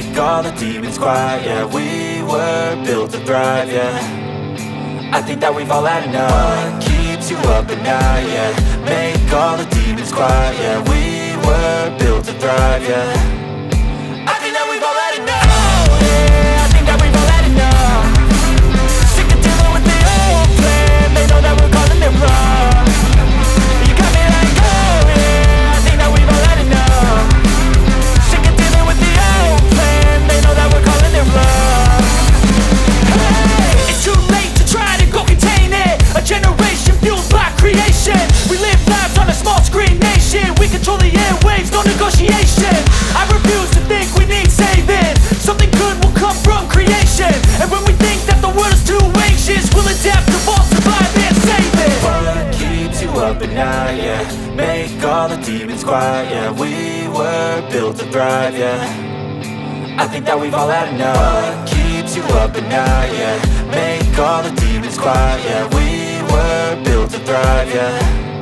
make all the demons quiet. Yeah, we were built to thrive, yeah. I think that we've all had enough. What keeps you up at night, yeah. Make all the demons quiet, yeah. We were built to thrive, yeah. I think that we've all had enough. Oh, yeah, I think that we've all had enough. Sick of dealing with the old plan. They know that we're calling it wrong. You got me like, oh yeah, I think that we've all had enough. Sick of dealing with the old plan. They know that we're calling it wrong. Hey, it's too late to try to go contain it. A generation fueled by creation. We live lives on a small screen nation. We control the airwaves, no negotiation. I refuse to think we need saving. Something good will come from creation. And when we think that the world is too anxious, we'll adapt, evolve, survive and save it. What keeps you up at night, yeah. Make all the demons quiet, yeah. We were built to thrive, yeah. I think that we've all had enough. What keeps you up at night, yeah. Make all the demons quiet, yeah. We were built to thrive, yeah.